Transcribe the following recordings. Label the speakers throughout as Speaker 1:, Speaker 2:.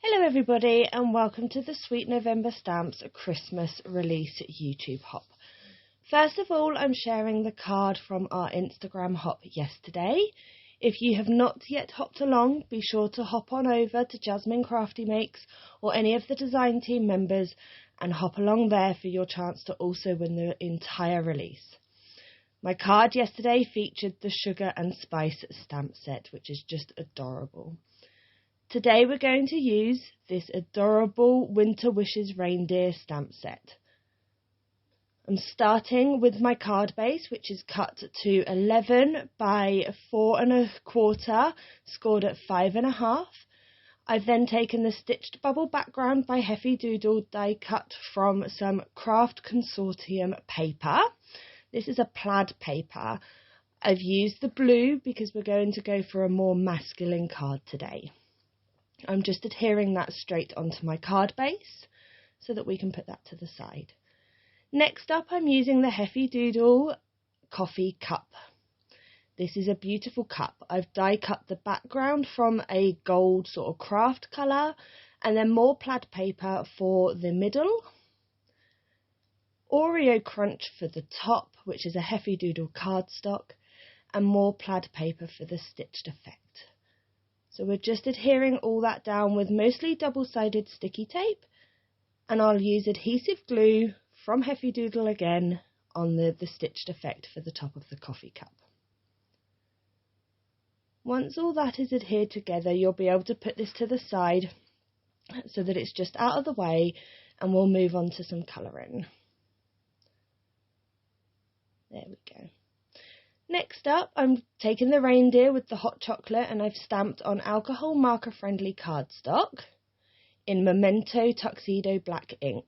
Speaker 1: Hello everybody and welcome to the Sweet November Stamps Christmas release YouTube hop. First of all, I'm sharing the card from our Instagram hop yesterday. If you have not yet hopped along, be sure to hop on over to Jasmine Crafty Makes or any of the design team members and hop along there for your chance to also win the entire release. My card yesterday featured the Sugar and Spice stamp set, which is just adorable. Today we're going to use this adorable Winter Wishes reindeer stamp set. I'm starting with my card base, which is cut to 11 by 4 1/4, scored at 5 1/2. I've then taken the stitched bubble background by Heffy Doodle die cut from some Craft Consortium paper. This is a plaid paper. I've used the blue because we're going to go for a more masculine card today. I'm just adhering that straight onto my card base so that we can put that to the side. Next up, I'm using the Heffy Doodle coffee cup. This is a beautiful cup. I've die cut the background from a gold sort of craft colour and then more plaid paper for the middle. Oreo Crunch for the top, which is a Heffy Doodle cardstock, and more plaid paper for the stitched effect. So we're just adhering all that down with mostly double-sided sticky tape, and I'll use adhesive glue from Heffy Doodle again on the stitched effect for the top of the coffee cup. Once all that is adhered together, you'll be able to put this to the side so that it's just out of the way, and we'll move on to some colouring. There we go. Next up, I'm taking the reindeer with the hot chocolate and I've stamped on alcohol marker friendly cardstock in Memento Tuxedo Black ink.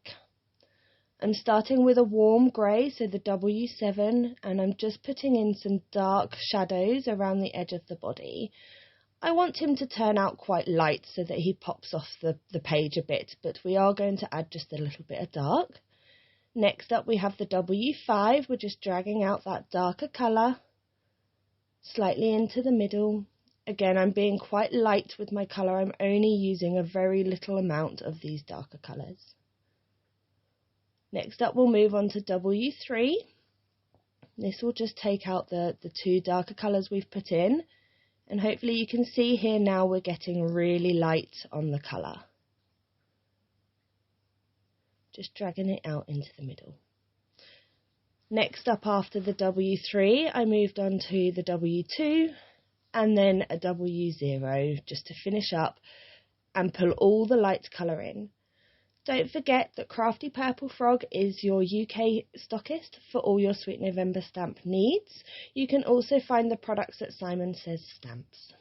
Speaker 1: I'm starting with a warm grey, so the W7, and I'm just putting in some dark shadows around the edge of the body. I want him to turn out quite light so that he pops off the page a bit, but we are going to add just a little bit of dark. Next up we have the W5, we're just dragging out that darker colour slightly into the middle. Again, I'm being quite light with my colour, I'm only using a very little amount of these darker colours. Next up we'll move on to W3. This will just take out the two darker colours we've put in, and hopefully you can see here now we're getting really light on the colour. Just dragging it out into the middle. Next up after the W3, I moved on to the W2 and then a W0 just to finish up and pull all the light colour in. Don't forget that Crafty Purple Frog is your UK stockist for all your Sweet November stamp needs. You can also find the products at Simon Says Stamps.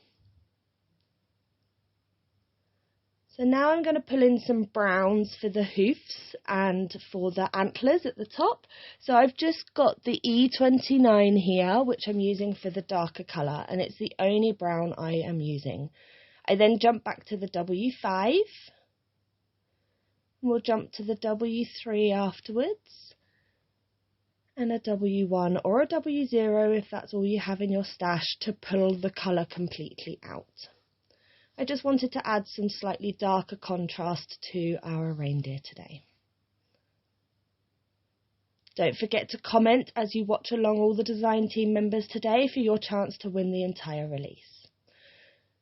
Speaker 1: So now I'm going to pull in some browns for the hoofs and for the antlers at the top. So I've just got the E29 here, which I'm using for the darker colour, and it's the only brown I am using. I then jump back to the W5. We'll jump to the W3 afterwards, and a W1 or a W0 if that's all you have in your stash to pull the colour completely out. I just wanted to add some slightly darker contrast to our reindeer today. Don't forget to comment as you watch along all the design team members today for your chance to win the entire release.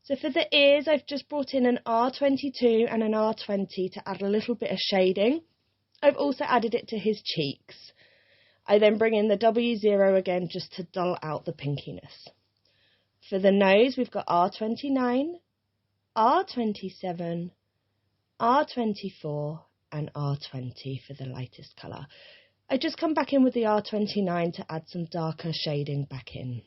Speaker 1: So for the ears, I've just brought in an R22 and an R20 to add a little bit of shading. I've also added it to his cheeks. I then bring in the W0 again just to dull out the pinkiness. For the nose, we've got R29, R27, R24 and R20 for the lightest colour. I just come back in with the R29 to add some darker shading back in.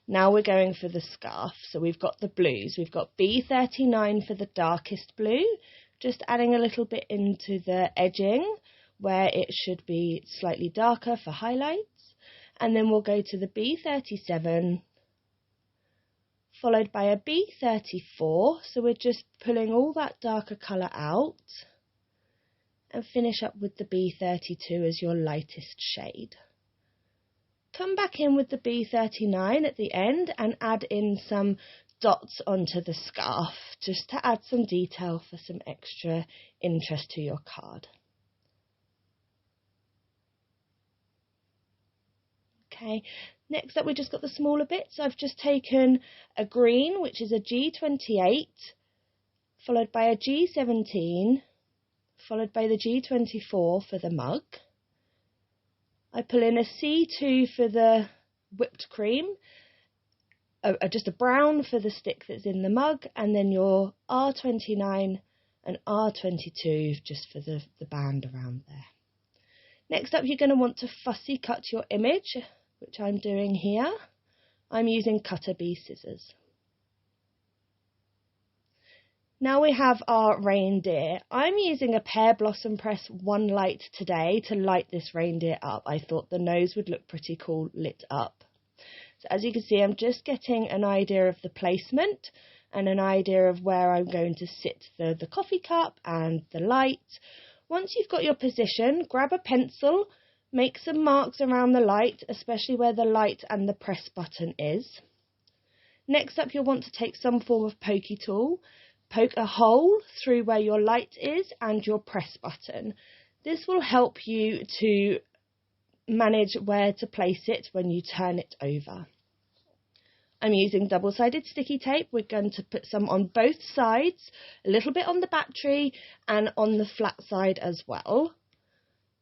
Speaker 1: Now we're going for the scarf. So we've got the blues. We've got B39 for the darkest blue, just adding a little bit into the edging where it should be slightly darker for highlights. And then we'll go to the B37, followed by a B34, so we're just pulling all that darker colour out, and finish up with the B32 as your lightest shade. Come back in with the B39 at the end and add in some dots onto the scarf, just to add some detail for some extra interest to your card. Okay, next up we just got the smaller bits. I've just taken a green, which is a G28, followed by a G17, followed by the G24 for the mug. I pull in a C2 for the whipped cream, just a brown for the stick that's in the mug, and then your R29 and R22 just for the band around there. Next up, you're going to want to fussy cut your image, which I'm doing here. I'm using Cutter Bee scissors. Now we have our reindeer. I'm using a Pear Blossom Press One Light today to light this reindeer up. I thought the nose would look pretty cool lit up. So as you can see, I'm just getting an idea of the placement and an idea of where I'm going to sit the coffee cup and the light. Once you've got your position, grab a pencil, make some marks around the light, especially where the light and the press button is. Next up, you'll want to take some form of pokey tool, poke a hole through where your light is and your press button. This will help you to manage where to place it when you turn it over. I'm using double-sided sticky tape. We're going to put some on both sides, a little bit on the battery and on the flat side as well.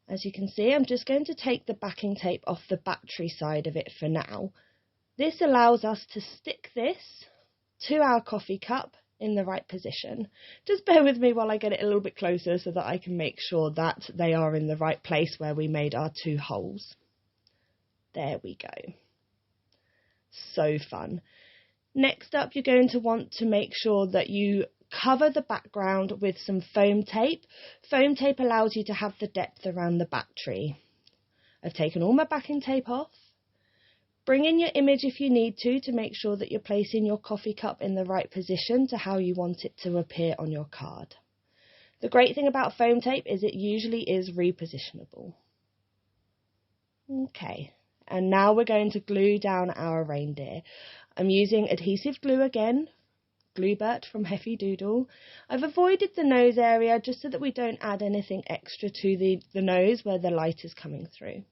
Speaker 1: As you can see, I'm just going to take the backing tape off the battery side of it for now. This allows us to stick this to our coffee cup in the right position. Just bear with me while I get it a little bit closer so that I can make sure that they are in the right place where we made our two holes. There we go. So fun. Next up, you're going to want to make sure that you cover the background with some foam tape. Foam tape allows you to have the depth around the battery. I've taken all my backing tape off. Bring in your image if you need to make sure that you're placing your coffee cup in the right position to how you want it to appear on your card. The great thing about foam tape is it usually is repositionable. Okay, and now we're going to glue down our reindeer. I'm using adhesive glue again, Gluebert from Heffy Doodle. I've avoided the nose area just so that we don't add anything extra to the nose where the light is coming through.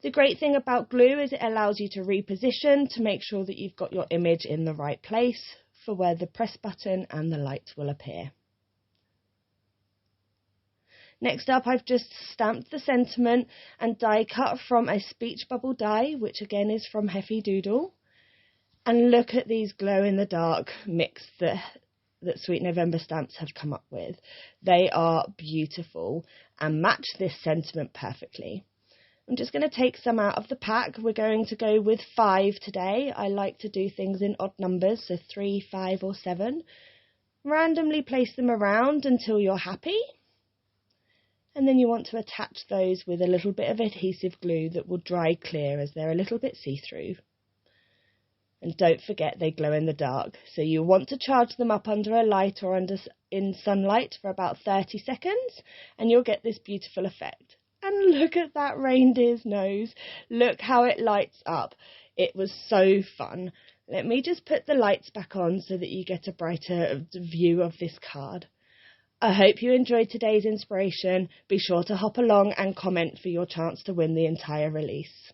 Speaker 1: The great thing about glue is it allows you to reposition to make sure that you've got your image in the right place for where the press button and the light will appear. Next up, I've just stamped the sentiment and die cut from a speech bubble die, which again is from Heffy Doodle. And look at these glow-in-the-dark mix that Sweet November stamps have come up with. They are beautiful and match this sentiment perfectly. I'm just going to take some out of the pack. We're going to go with 5 today. I like to do things in odd numbers, so 3, 5 or 7. Randomly place them around until you're happy. And then you want to attach those with a little bit of adhesive glue that will dry clear as they're a little bit see-through. And don't forget they glow in the dark, so you want to charge them up under a light or in sunlight for about 30 seconds and you'll get this beautiful effect. And look at that reindeer's nose. Look how it lights up. It was so fun. Let me just put the lights back on so that you get a brighter view of this card. I hope you enjoyed today's inspiration. Be sure to hop along and comment for your chance to win the entire release.